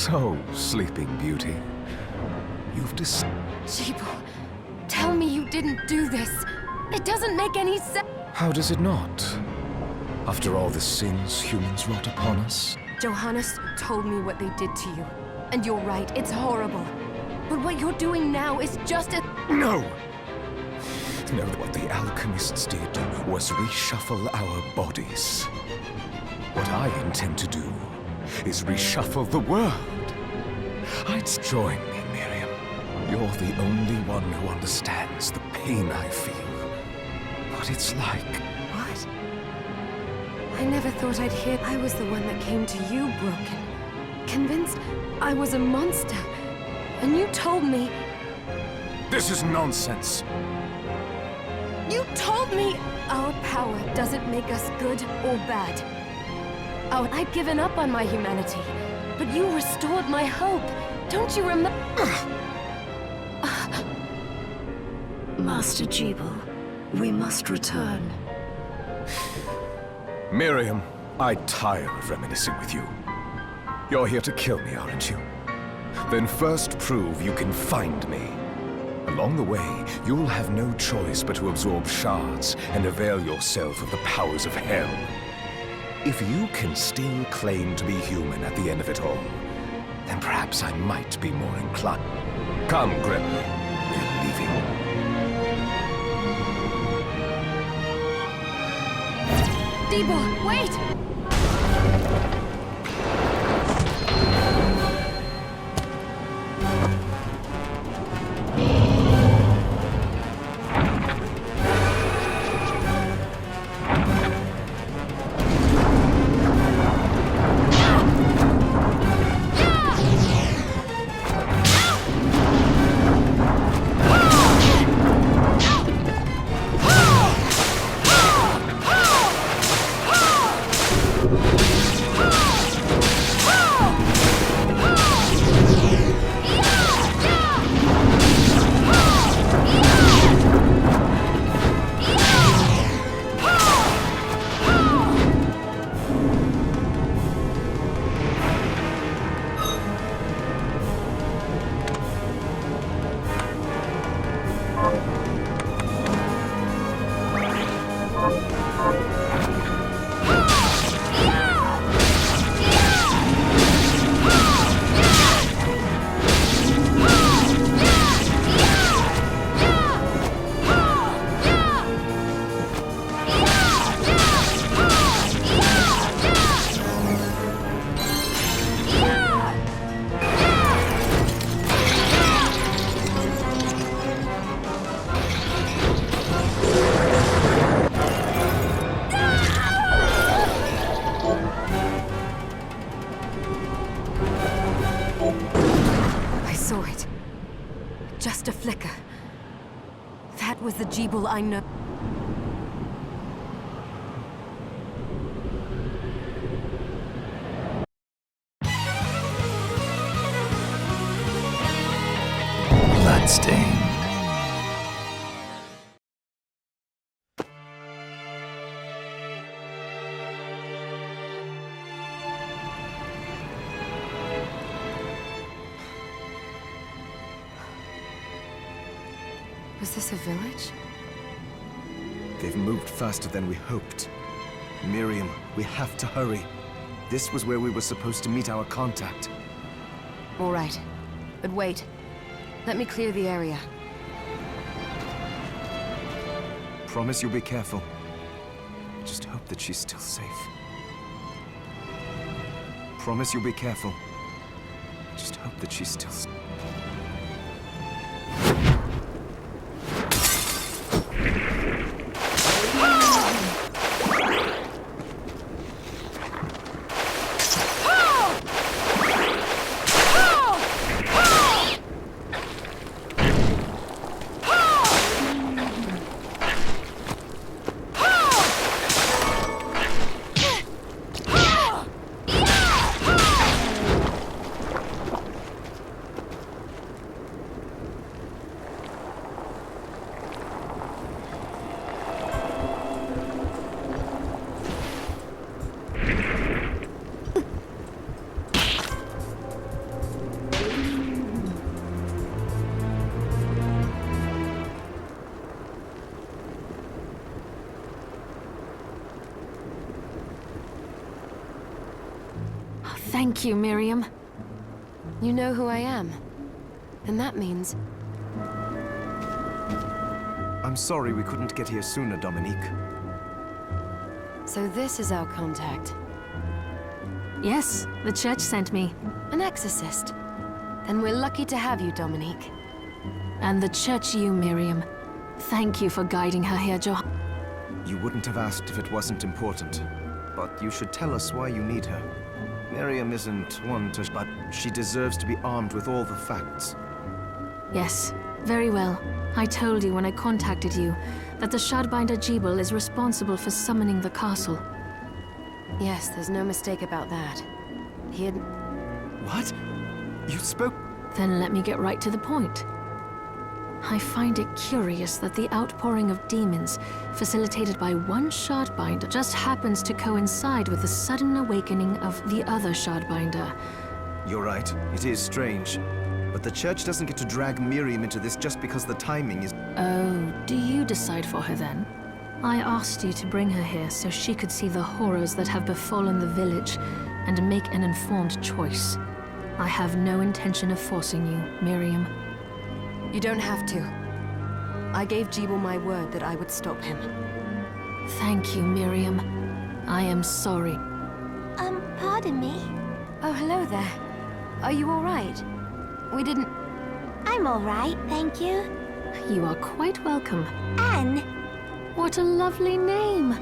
So, Sleeping Beauty, you've Jeeble, tell me you didn't do this. It doesn't make any sense. How does it not? After all the sins humans wrought upon us? Johannes told me what they did to you. And you're right, it's horrible. But what you're doing now is just a... No! No, what the alchemists did was reshuffle our bodies. What I intend to do is reshuffle the world. Join me, Miriam. You're the only one who understands the pain I feel. What it's like. What? I never thought I'd hear I was the one that came to you broken. Convinced I was a monster. And you told me... This is nonsense. You told me our power doesn't make us good or bad. I'd given up on my humanity, but you restored my hope. Don't you remember? Master Jeeble, we must return. Miriam, I tire of reminiscing with you. You're here to kill me, aren't you? Then first prove you can find me. Along the way, you'll have no choice but to absorb shards and avail yourself of the powers of hell. If you can still claim to be human at the end of it all, then perhaps I might be more inclined. Come, Gremlin. We're leaving. Jeeble, wait! a flicker. That was the Jeeble I know. Bloodstained. Was this a village? They've moved faster than we hoped. Miriam, we have to hurry. This was where we were supposed to meet our contact. All right. But wait. Let me clear the area. Promise you'll be careful. Just hope that she's still safe. Promise you'll be careful. Just hope that she's still safe. Thank you, Miriam. You know who I am. And that means... I'm sorry we couldn't get here sooner, Dominique. So this is our contact. Yes, the church sent me. An exorcist. Then we're lucky to have you, Dominique. And the church you, Miriam. Thank you for guiding her here, You wouldn't have asked if it wasn't important. But you should tell us why you need her. Miriam isn't one to... but she deserves to be armed with all the facts. Yes, very well. I told you when I contacted you that the Shardbinder Jeeble is responsible for summoning the castle. Yes, there's no mistake about that. He had... What? You spoke... Then let me get right to the point. I find it curious that the outpouring of demons, facilitated by one Shardbinder, just happens to coincide with the sudden awakening of the other Shardbinder. You're right, it is strange. But the church doesn't get to drag Miriam into this just because the timing is... Oh, do you decide for her then? I asked you to bring her here so she could see the horrors that have befallen the village and make an informed choice. I have no intention of forcing you, Miriam. You don't have to. I gave Jeeble my word that I would stop him. Thank you, Miriam. I am sorry. Pardon me? Oh, hello there. Are you all right? We didn't... I'm all right, thank you. You are quite welcome. Anne? What a lovely name.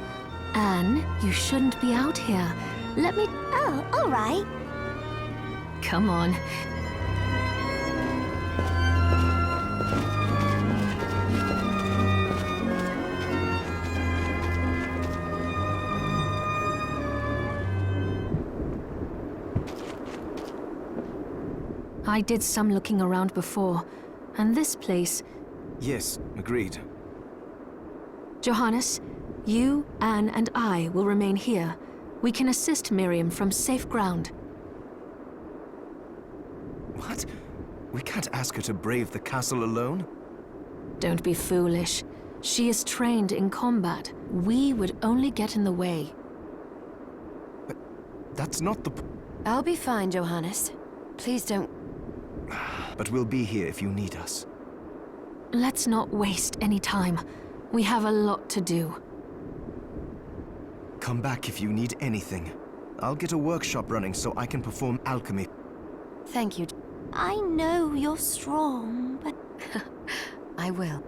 Anne, you shouldn't be out here. Let me... Oh, all right. Come on. I did some looking around before, and this place... Yes, agreed. Johannes, you, Anne, and I will remain here. We can assist Miriam from safe ground. What? We can't ask her to brave the castle alone? Don't be foolish. She is trained in combat. We would only get in the way. But that's not the... I'll be fine, Johannes. Please don't... But we'll be here if you need us. Let's not waste any time. We have a lot to do. Come back if you need anything. I'll get a workshop running so I can perform alchemy. Thank you. I know you're strong, but... I will.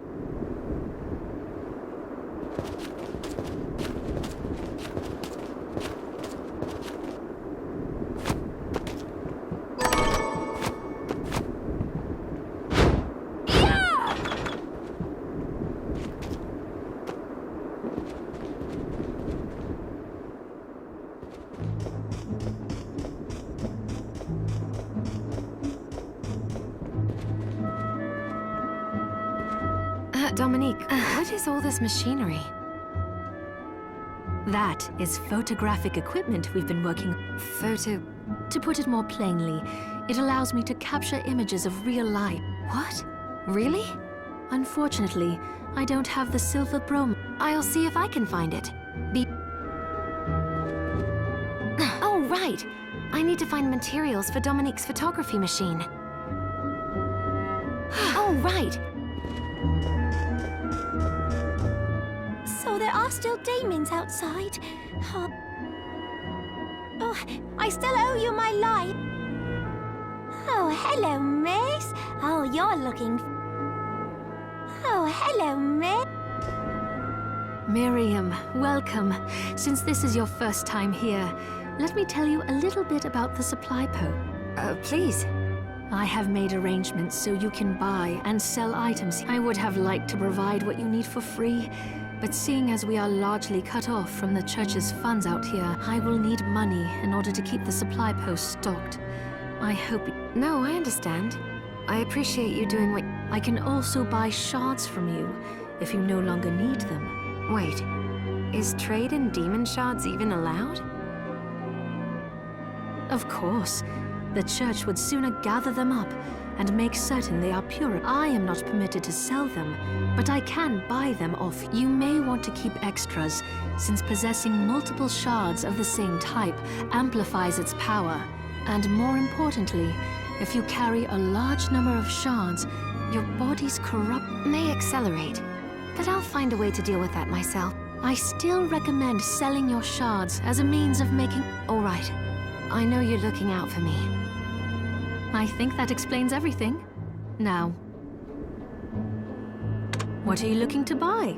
Dominique, what is all this machinery? That is photographic equipment we've been working. To put it more plainly, it allows me to capture images of real life. What? Really? Unfortunately, I don't have the silver brome. I'll see if I can find it. Oh, right. I need to find materials for Dominique's photography machine. Oh, right. So there are still demons outside. Oh, I still owe you my life. Oh, hello, miss. Oh, you're looking... Oh, hello, miss. Miriam, welcome. Since this is your first time here, let me tell you a little bit about the supply Please. I have made arrangements so you can buy and sell items. I would have liked to provide what you need for free, but seeing as we are largely cut off from the church's funds out here, I will need money in order to keep the supply post stocked. I hope... No, I understand. I appreciate you doing what... I can also buy shards from you if you no longer need them. Wait, is trade in demon shards even allowed? Of course. The church would sooner gather them up and make certain they are pure. I am not permitted to sell them, but I can buy them off. You may want to keep extras, since possessing multiple shards of the same type amplifies its power. And more importantly, if you carry a large number of shards, your body's corrupt May accelerate, but I'll find a way to deal with that myself. I still recommend selling your shards as a means of making... All right. I know you're looking out for me. I think that explains everything. Now, what are you looking to buy?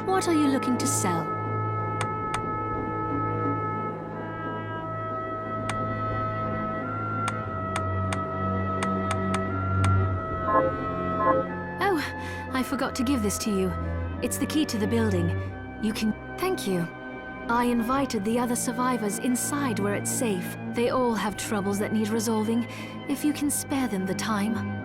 What are you looking to sell? Oh, I forgot to give this to you. It's the key to the building. You can... Thank you. I invited the other survivors inside where it's safe. They all have troubles that need resolving, if you can spare them the time.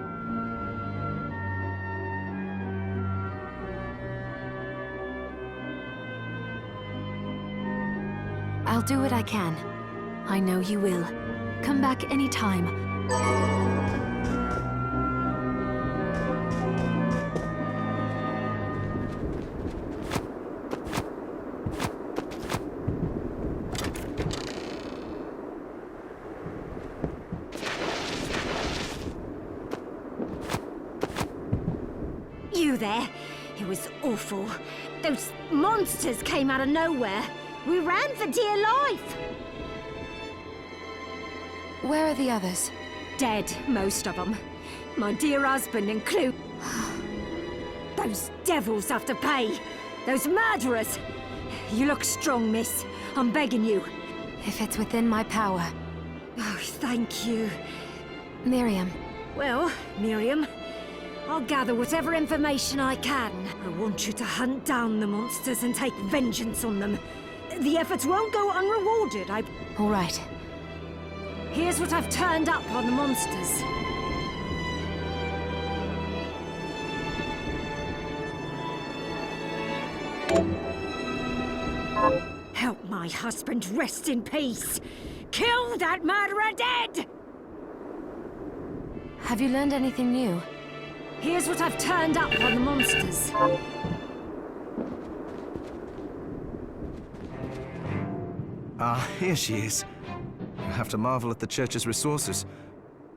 I'll do what I can. I know you will. Come back anytime. You there? It was awful. Those monsters came out of nowhere. We ran for dear life. Where are the others? Dead, most of them. My dear husband included. Those devils have to pay. Those murderers. You look strong, miss. I'm begging you. If it's within my power. Oh, thank you. Miriam. Well, Miriam, I'll gather whatever information I can. I want you to hunt down the monsters and take vengeance on them. The efforts won't go unrewarded, All right. Here's what I've turned up on the monsters. Help my husband rest in peace. Kill that murderer dead! Have you learned anything new? Here's what I've turned up on the monsters. Ah, here she is. I have to marvel at the church's resources.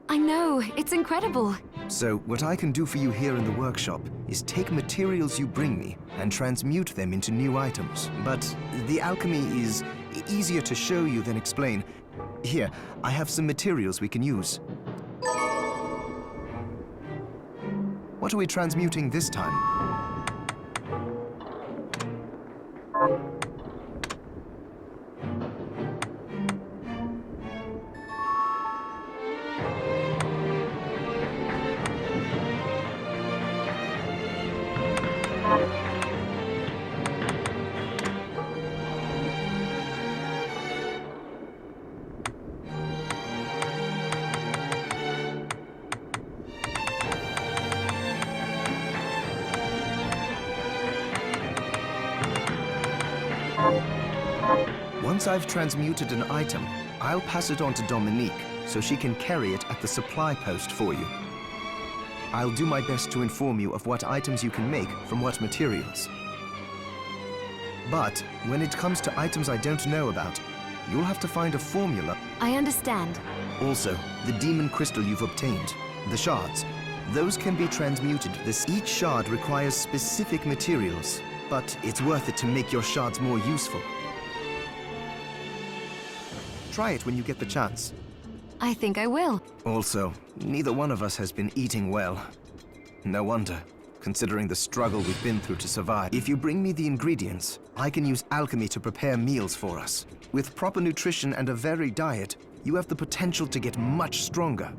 I know, it's incredible. So, what I can do for you here in the workshop is take materials you bring me and transmute them into new items. But the alchemy is easier to show you than explain. Here, I have some materials we can use. What are we transmuting this time? Once I've transmuted an item, I'll pass it on to Dominique, so she can carry it at the supply post for you. I'll do my best to inform you of what items you can make from what materials. But when it comes to items I don't know about, you'll have to find a formula. I understand. Also, the demon crystal you've obtained, the shards, those can be transmuted. Each shard requires specific materials, but it's worth it to make your shards more useful. Try it when you get the chance. I think I will. Also, neither one of us has been eating well. No wonder, considering the struggle we've been through to survive. If you bring me the ingredients, I can use alchemy to prepare meals for us. With proper nutrition and a varied diet, you have the potential to get much stronger.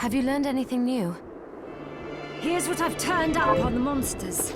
Have you learned anything new? Here's what I've turned up on the monsters.